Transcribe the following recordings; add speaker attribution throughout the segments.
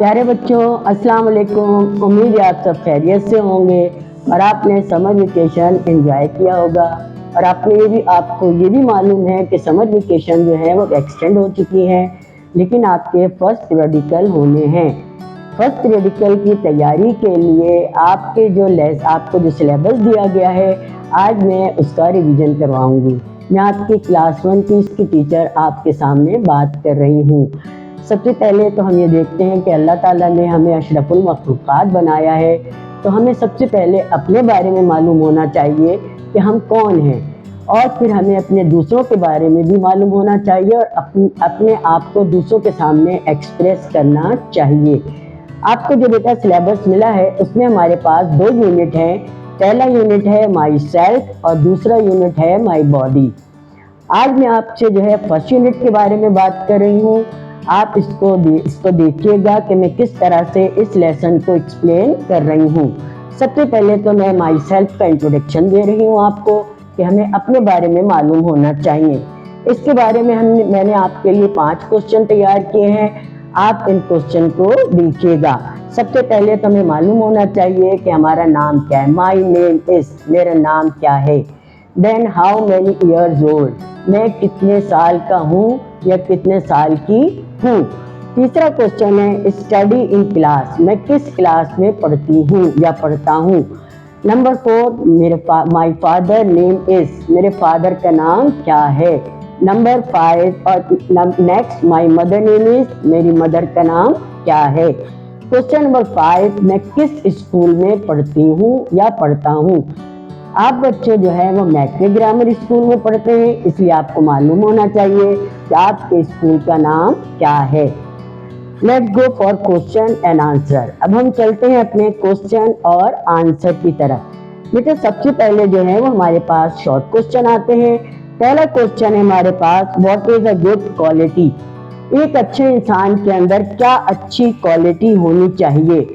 Speaker 1: प्यारे बच्चों, अस्सलाम वालेकुम। उम्मीद है आप सब खैरियत से होंगे और आपने समर वेकेशन एंजॉय किया होगा। और आपको ये भी मालूम है कि समर वेकेशन जो है वो एक्सटेंड हो चुकी है, लेकिन आपके फर्स्ट पीरियडिकल होने हैं। फर्स्ट पीरियडिकल की तैयारी के लिए आपको जो सिलेबस दिया गया है, आज मैं उसका रिवीजन करवाऊंगी। मैं आपकी क्लास 1 की इसकी टीचर आपके सामने बात कर रही हूँ। सबसे पहले तो हम ये देखते हैं कि अल्लाह ताला ने हमें अशरफुल मखलूक़ात बनाया है, तो हमें सबसे पहले अपने बारे में मालूम होना चाहिए कि हम कौन हैं, और फिर हमें अपने दूसरों के बारे में भी मालूम होना चाहिए और अपने आप को दूसरों के सामने एक्सप्रेस करना चाहिए। आपको जो बेटा सिलेबस मिला है उसमें हमारे पास 2 यूनिट हैं। पहला यूनिट है माई सेल्फ और दूसरा यूनिट है माई बॉडी। आज मैं आपसे जो है फर्स्ट यूनिट के बारे में बात कर रही हूँ। आप इसको देखिएगा कि मैं किस तरह से इस लेसन को एक्सप्लेन कर रही हूँ। सबसे पहले तो मैं माई सेल्फ का इंट्रोडक्शन दे रही हूँ आपको कि हमें अपने बारे में मालूम होना चाहिए। इसके बारे में मैंने आपके लिए 5 क्वेश्चन तैयार किए हैं। आप इन क्वेश्चन को देखिएगा। सबसे पहले तो हमें मालूम होना चाहिए कि हमारा नाम क्या है। माई नेम इज, मेरा नाम क्या है। Then how many years old, मैं कितने साल का हूँ या कितने साल की हूँ। तीसरा क्वेश्चन है स्टडी इन क्लास, मैं किस क्लास में पढ़ती हूँ या पढ़ता हूँ। Number 4 my father name is, मेरे फादर का नाम क्या है। नंबर 5 और next my mother name is, मेरी मदर का नाम क्या है। क्वेश्चन नंबर 5, मैं किस स्कूल में पढ़ती हूँ या पढ़ता हूँ। आप बच्चे जो है वो मैट्रिक ग्रामर स्कूल में पढ़ते हैं, इसलिए आपको मालूम होना चाहिए कि आपके स्कूल का नाम क्या है। Let's go for question and answer. अब हम चलते हैं अपने क्वेश्चन और आंसर की तरफ। बेटा सबसे पहले जो है वो हमारे पास शॉर्ट क्वेश्चन आते हैं। पहला क्वेश्चन है हमारे पास, what is a good quality. एक अच्छे इंसान के अंदर क्या अच्छी क्वालिटी होनी चाहिए।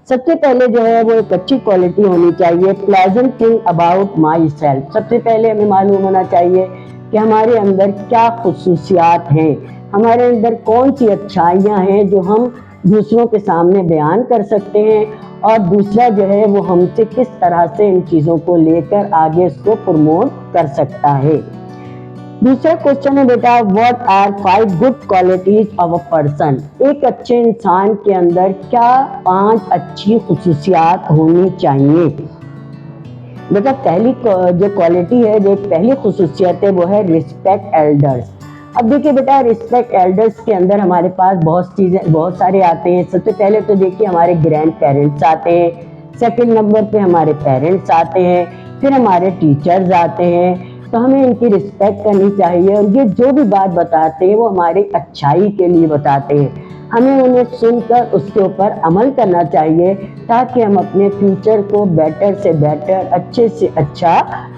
Speaker 1: सबसे पहले जो है वो एक अच्छी क्वालिटी होनी चाहिए pleasant thing about my self. सबसे पहले हमें मालूम होना चाहिए कि हमारे अंदर क्या खुसूसियात हैं, हमारे अंदर कौन सी अच्छाइयाँ हैं जो हम दूसरों के सामने बयान कर सकते हैं, और दूसरा जो है वो हमसे किस तरह से इन चीज़ों को लेकर आगे इसको प्रमोट कर सकता है। दूसरा क्वेश्चन है बेटा, what are 5 good qualities of a person. एक अच्छे इंसान के अंदर क्या 5 अच्छी खुसूसियात होनी चाहिए। बेटा पहली जो क्वालिटी है, जो पहली खुसूसियत है वो है रिस्पेक्ट एल्डर्स। अब देखिए बेटा, रिस्पेक्ट एल्डर्स के अंदर हमारे पास बहुत सारे आते हैं। सबसे पहले तो देखिए हमारे ग्रैंड पेरेंट्स आते हैं, सेकंड नंबर पे हमारे पेरेंट्स आते हैं, फिर हमारे टीचर्स आते हैं। तो हमें इनकी रिस्पेक्ट करनी चाहिए, और ये जो भी बात बताते हैं वो हमारी अच्छाई के लिए बताते हैं। हमें उन्हें सुनकर उसके ऊपर अमल करना चाहिए ताकि हम अपने फ्यूचर को बेटर से बेटर, अच्छे से अच्छा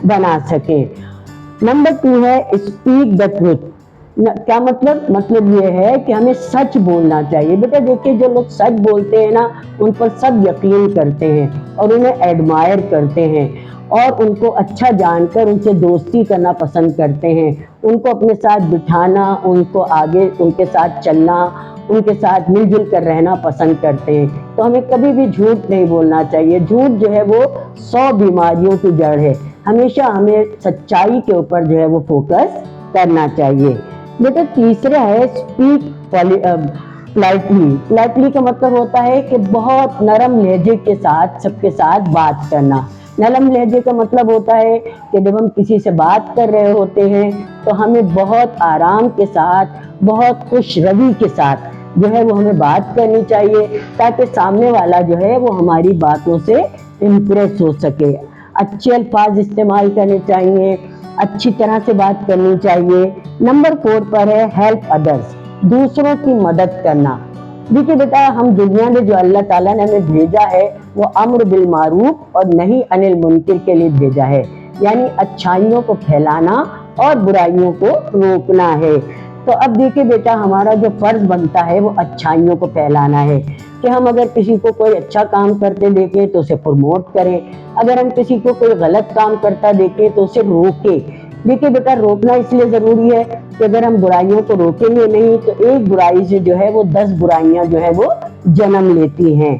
Speaker 1: बना सकें। नंबर 2 है स्पीक द ट्रूथ। क्या मतलब ये है कि हमें सच बोलना चाहिए। बेटा देखिए, जो लोग सच बोलते हैं ना, उन पर सब यकीन करते हैं और उन्हें एडमायर करते हैं, और उनको अच्छा जानकर उनसे दोस्ती करना पसंद करते हैं। उनको अपने साथ बिठाना, उनको आगे उनके साथ चलना, उनके साथ मिलजुल कर रहना पसंद करते हैं। तो हमें कभी भी झूठ नहीं बोलना चाहिए। झूठ जो है वो 100 बीमारियों की जड़ है। हमेशा हमें सच्चाई के ऊपर जो है वो फोकस करना चाहिए। बेटा तीसरा है स्पीक पोलाइटली। पोलाइटली का मतलब होता है कि बहुत नरम लहजे के साथ सबके साथ बात करना। नरम लहजे का मतलब होता है कि जब हम किसी से बात कर रहे होते हैं तो हमें बहुत आराम के साथ, बहुत खुश रवि के साथ जो है वो हमें बात करनी चाहिए, ताकि सामने वाला जो है वो हमारी बातों से इम्प्रेस हो सके। अच्छे अल्फाज इस्तेमाल करने चाहिए, अच्छी तरह से बात करनी चाहिए। नंबर 4 पर है हेल्प अदर्स, दूसरों की मदद करना। देखिए बेटा, हम दुनिया में जो अल्लाह ताला ने हमें भेजा है वो अम्र बिल मारूफ और नहीं अनिल मुनकिर के लिए भेजा है, यानी अच्छाइयों को फैलाना और बुराइयों को रोकना है। तो अब देखिए बेटा, हमारा जो फर्ज बनता है वो अच्छाइयों को फैलाना है, कि हम अगर किसी को कोई अच्छा काम करते देखें तो उसे प्रमोट करें, अगर हम किसी को कोई गलत काम करता देखें तो उसे रोकें। देखिए बेटा, रोकना इसलिए जरूरी है कि अगर हम बुराइयों को रोकेंगे नहीं तो एक बुराई से जो है वो 10 बुराइयां जो है वो जन्म लेती हैं।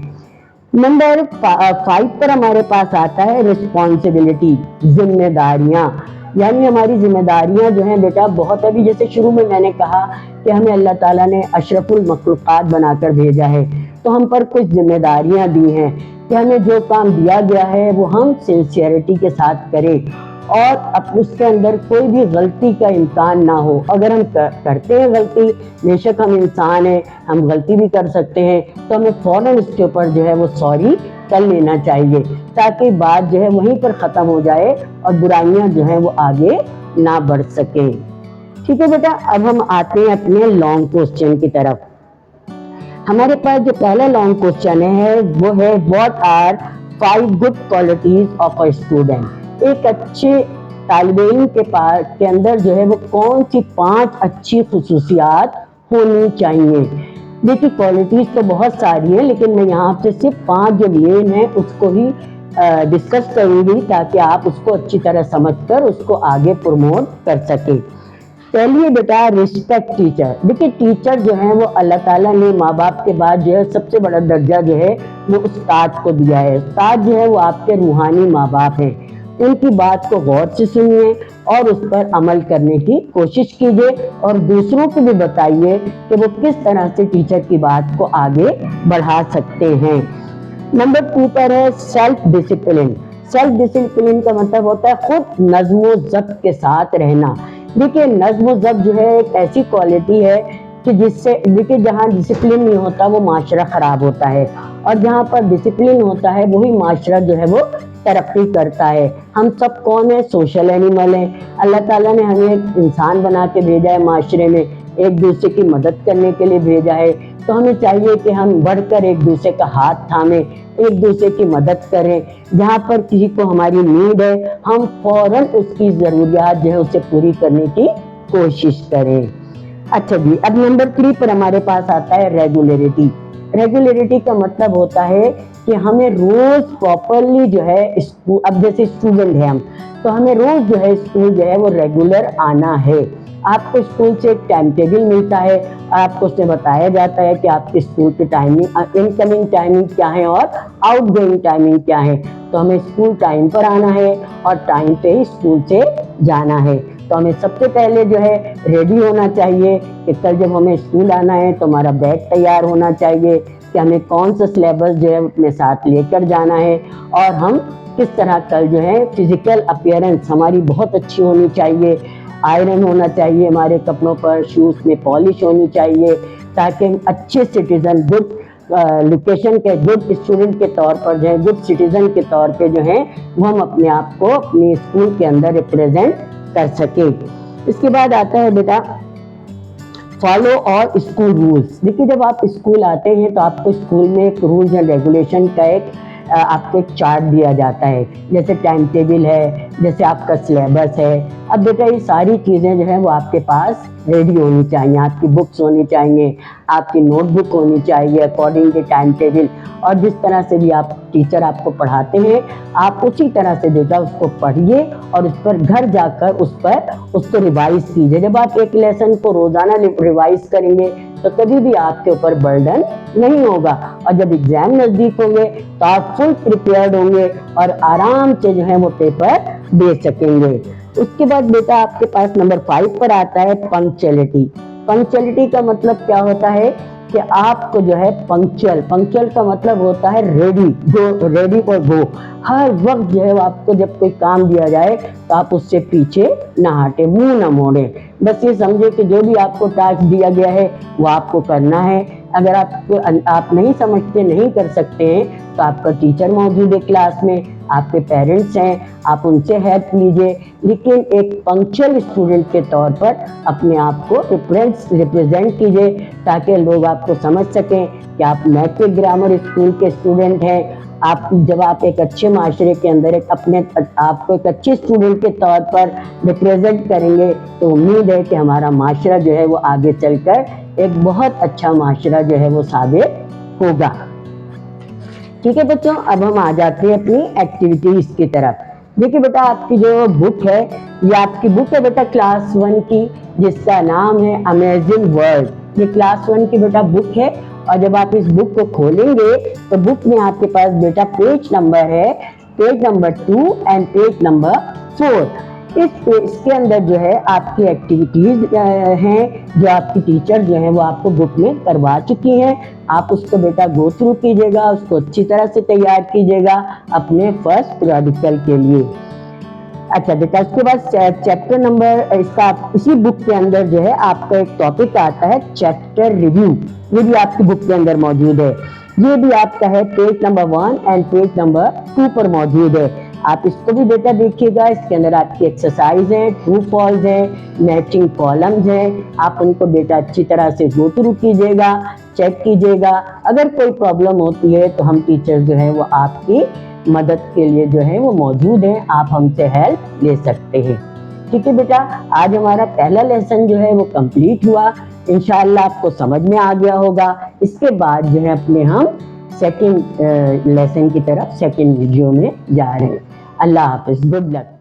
Speaker 1: नंबर 5 पर हमारे पास आता है रिस्पॉन्सिबिलिटी, जिम्मेदारियां। यानी हमारी जिम्मेदारियां जो हैं बेटा बहुत, अभी जैसे शुरू में मैंने कहा कि हमें अल्लाह ताला ने अशरफुल मखलूक़ात बनाकर भेजा है, तो हम पर कुछ जिम्मेदारियां दी हैं कि हमें जो काम दिया गया है वो हम सिंसियरिटी के साथ करें और अब उसके अंदर कोई भी गलती का इम्कान ना हो। अगर हम करते हैं गलती, बेशक हम इंसान हैं, हम गलती भी कर सकते हैं, तो हमें फौरन उसके ऊपर जो है वो सॉरी कर लेना चाहिए ताकि बात जो है वहीं पर ख़त्म हो जाए और बुराइयां जो हैं वो आगे ना बढ़ सकें। ठीक है बेटा, अब हम आते हैं अपने लॉन्ग क्वेश्चन की तरफ। हमारे पास जो पहला लॉन्ग क्वेश्चन है वो है what are 5 good qualities of a student. एक अच्छे तालिबे इल्म के अंदर जो है वो कौन सी 5 अच्छी खुसूसियात होनी चाहिए। देखिए, क्वालिटीज तो बहुत सारी हैं, लेकिन मैं यहाँ पे सिर्फ 5 जो मेन है उसको ही डिस्कस करूंगी ताकि आप उसको अच्छी तरह समझकर उसको आगे प्रमोट कर सकें। पहली बेटा, रिस्पेक्ट टीचर। देखिए, टीचर जो है वो अल्लाह ताला ने माँ बाप के बाद जो है सबसे बड़ा दर्जा जो है वो उस्ताद को दिया है। उस्ताद जो है वो आपके रूहानी माँ बाप हैं। उनकी बात को गौर से सुनिए और उस पर अमल करने की कोशिश कीजिए और दूसरों को भी बताइए कि वो किस तरह से टीचर की बात को आगे बढ़ा सकते हैं। नंबर 2 पर है सेल्फ डिसिप्लिन। सेल्फ डिसिप्लिन का मतलब होता है खुद नज़्म ज़ब्त के साथ रहना। देखिए, नज़्म ज़ब्त जो है एक ऐसी क्वालिटी है कि जिससे, देखिए, जहाँ डिसिप्लिन नहीं होता वो माशरा खराब होता है और जहाँ पर डिसिप्लिन होता है वही माशरा जो है वो तरक्की करता है। हम सब कौन है? सोशल एनिमल हैं। अल्लाह ताला ने हमें एक इंसान बना के भेजा है, माशरे में एक दूसरे की मदद करने के लिए भेजा है, तो हमें चाहिए कि हम बढ़कर एक दूसरे का हाथ थामें, एक दूसरे की मदद करें। जहाँ पर किसी को हमारी नीड है हम फौरन उसकी ज़रूरियात जो है उसे पूरी करने की कोशिश करें। अच्छा जी, अब नंबर 3 पर हमारे पास आता है रेगुलरिटी। रेगुलरिटी का मतलब होता है कि हमें रोज प्रॉपरली जो है स्कूल, अब जैसे स्टूडेंट है हम, तो हमें रोज जो है स्कूल जो है वो रेगुलर आना है। आपको स्कूल से एक टाइम टेबल मिलता है, आपको उसमें बताया जाता है कि आपके स्कूल की टाइमिंग, इनकमिंग टाइमिंग क्या है और आउटगोइंग टाइमिंग क्या है। तो हमें स्कूल टाइम पर आना है और टाइम पे ही स्कूल से जाना है। तो हमें सबसे पहले जो है रेडी होना चाहिए कि कल जब हमें स्कूल आना है तो हमारा बैग तैयार होना चाहिए कि हमें कौन सा सिलेबस जो है अपने साथ लेकर जाना है और हम किस तरह कल जो है फिजिकल अपीयरेंस हमारी बहुत अच्छी होनी चाहिए, आयरन होना चाहिए हमारे कपड़ों पर, शूज़ में पॉलिश होनी चाहिए ताकि हम अच्छे सिटीज़न, गुड लोकेशन के गुड स्टूडेंट के तौर पर जो है, गुड सिटीज़न के तौर पे जो है वो हम अपने आप को अपने स्कूल के अंदर रिप्रेजेंट कर सके। इसके बाद आता है बेटा फॉलो और स्कूल रूल्स। देखिए, जब आप स्कूल आते हैं तो आपको स्कूल में एक रूल्स एंड रेगुलेशन का एक आपको एक चार्ट दिया जाता है, जैसे टाइम टेबल है, जैसे आपका सिलेबस है। अब बेटा ये सारी चीज़ें जो है वो आपके पास रेडी होनी चाहिए, आपकी बुक्स होनी चाहिए, आपकी नोटबुक होनी चाहिए अकॉर्डिंग टू टाइम टेबल। और जिस तरह से भी आप टीचर आपको पढ़ाते हैं आप उसी तरह से बेटा उसको पढ़िए और उस पर घर जाकर उसको रिवाइज कीजिए। जब आप एक लेसन को रोज़ाना रिवाइज करेंगे तो कभी भी आपके ऊपर बर्डन नहीं होगा और जब एग्जाम नज़दीक होंगे तो आप फुल प्रिपेयर्ड होंगे और आराम से जो है वो पेपर दे सकेंगे। उसके बाद बेटा आपके पास नंबर 5 पर आता है पंक्चुअलिटी। पंक्चुअलिटी का मतलब क्या होता है कि आपको जो है पंक्चुअल का मतलब होता है रेडी और गो। हर वक्त जो है आपको जब कोई काम दिया जाए तो आप उससे पीछे ना हटे, मुंह ना मोड़े। बस ये समझे कि जो भी आपको टास्क दिया गया है वो आपको करना है। अगर आप नहीं समझते, नहीं कर सकते हैं तो आपका टीचर मौजूद है क्लास में, आपके पेरेंट्स हैं, आप उनसे हेल्प लीजिए, लेकिन एक पंक्चुअल स्टूडेंट के तौर पर अपने आप को रिप्रेजेंट कीजिए ताकि लोग आपको समझ सकें कि आप नैतिक ग्रामर स्कूल के स्टूडेंट हैं। जब आप एक अच्छे माशरे के अंदर आपको एक अच्छे स्टूडेंट के तौर पर रिप्रेजेंट करेंगे तो उम्मीद है कि हमारा माशरा जो है वो आगे चलकर एक बहुत अच्छा माशरा जो है वो साबित होगा। ठीक है बच्चों, अब हम आ जाते हैं अपनी एक्टिविटीज की तरफ। देखिए बेटा, आपकी जो बुक है, ये आपकी बुक है बेटा क्लास 1 की, जिसका नाम है अमेजिंग वर्ल्ड। ये क्लास 1 की बेटा बुक है, और जब आप इस बुक को खोलेंगे तो बुक में आपके पास बेटा पेज नंबर है, page number 2 and page number 4। इसके अंदर जो है आपकी एक्टिविटीज हैं, जो आपकी टीचर जो है वो आपको बुक में करवा चुकी हैं। आप उसको बेटा गो थ्रू कीजिएगा, उसको अच्छी तरह से तैयार कीजिएगा अपने फर्स्ट पीरियडिकल के लिए। अच्छा बेटा, उसके बाद चैप्टर नंबर, इसका इसी बुक के अंदर जो है आपका एक टॉपिक आता है चैप्टर रिव्यू। ये भी आपकी बुक के अंदर मौजूद है। ये भी आपका है page number 1 and page number 2 पर मौजूद है। आप इसको भी बेटा देखिएगा। इसके अंदर आपकी एक्सरसाइज है, ट्रू फॉल्स है, मैचिंग कॉलम्स हैं। आप उनको बेटा अच्छी तरह से गो थ्रू कीजिएगा, चेक कीजिएगा। अगर कोई प्रॉब्लम होती है तो हम टीचर जो है वो आपकी मदद के लिए जो है वो मौजूद हैं, आप हमसे हेल्प ले सकते हैं। ठीक है बेटा, आज हमारा पहला लेसन जो है वो कंप्लीट हुआ। इंशाअल्लाह आपको समझ में आ गया होगा। इसके बाद जो है अपने हम सेकंड लेसन की तरफ सेकंड वीडियो में जा रहे हैं। अल्लाह हाफिज, गुड लक।